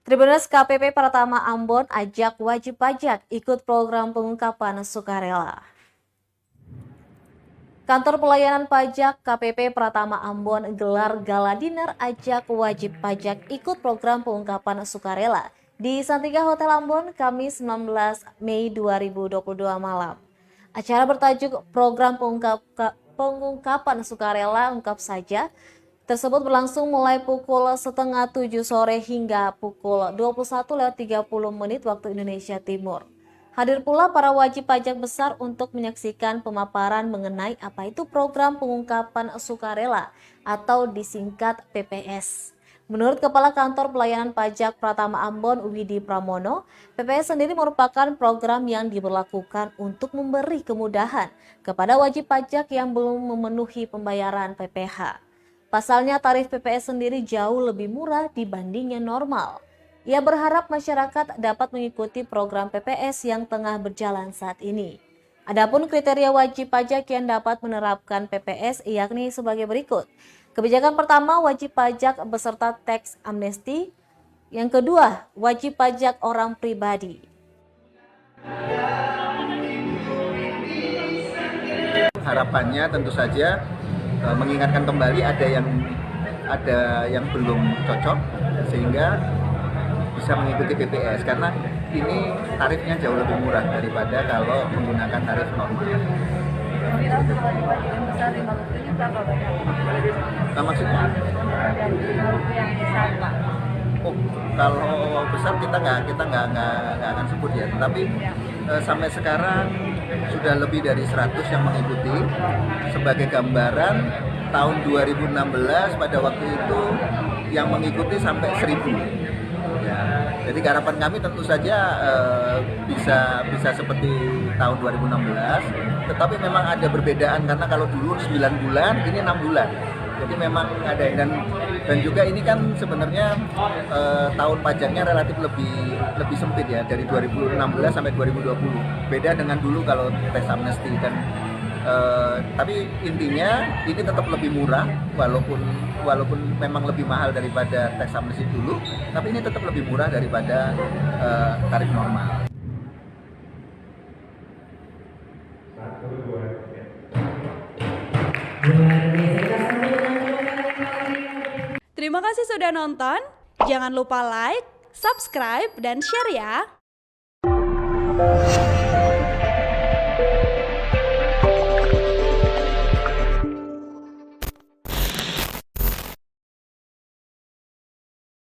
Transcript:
Tribuners KPP Pratama Ambon ajak wajib pajak ikut program pengungkapan sukarela. Kantor Pelayanan Pajak KPP Pratama Ambon gelar gala dinner ajak wajib pajak ikut program pengungkapan sukarela di Santika Hotel Ambon Kamis 19 Mei 2022 malam. Acara bertajuk Program Pengungkapan Sukarela Ungkap Saja tersebut berlangsung mulai pukul setengah 7 sore hingga pukul 21.30 waktu Indonesia Timur. Hadir pula para wajib pajak besar untuk menyaksikan pemaparan mengenai apa itu program pengungkapan sukarela atau disingkat PPS. Menurut Kepala Kantor Pelayanan Pajak Pratama Ambon Widi Pramono, PPS sendiri merupakan program yang diberlakukan untuk memberi kemudahan kepada wajib pajak yang belum memenuhi pembayaran PPh. Pasalnya tarif PPS sendiri jauh lebih murah dibanding yang normal. Ia berharap masyarakat dapat mengikuti program PPS yang tengah berjalan saat ini. Adapun kriteria wajib pajak yang dapat menerapkan PPS yakni sebagai berikut. Kebijakan pertama, wajib pajak beserta teks amnesti. Yang kedua, wajib pajak orang pribadi. Harapannya tentu saja mengingatkan kembali ada yang belum cocok sehingga bisa mengikuti PPS karena ini tarifnya jauh lebih murah daripada kalau menggunakan tarif normal. Maksudnya? Oh, kalau besar kita nggak akan sebut ya, tapi sampai sekarang sudah lebih dari 100 yang mengikuti. Sebagai gambaran, tahun 2016 pada waktu itu yang mengikuti sampai 1000. Ya, jadi harapan kami tentu saja bisa seperti tahun 2016, tetapi memang ada perbedaan karena kalau dulu 9 bulan, ini 6 bulan. Jadi memang ada dan juga ini kan sebenarnya tahun pajaknya relatif lebih sempit ya, dari 2016 sampai 2020. Beda dengan dulu kalau teks amnesti dan tapi intinya ini tetap lebih murah walaupun memang lebih mahal daripada teks amnesti dulu, tapi ini tetap lebih murah daripada tarif normal. Terima kasih sudah nonton. Jangan lupa like, subscribe, dan share ya.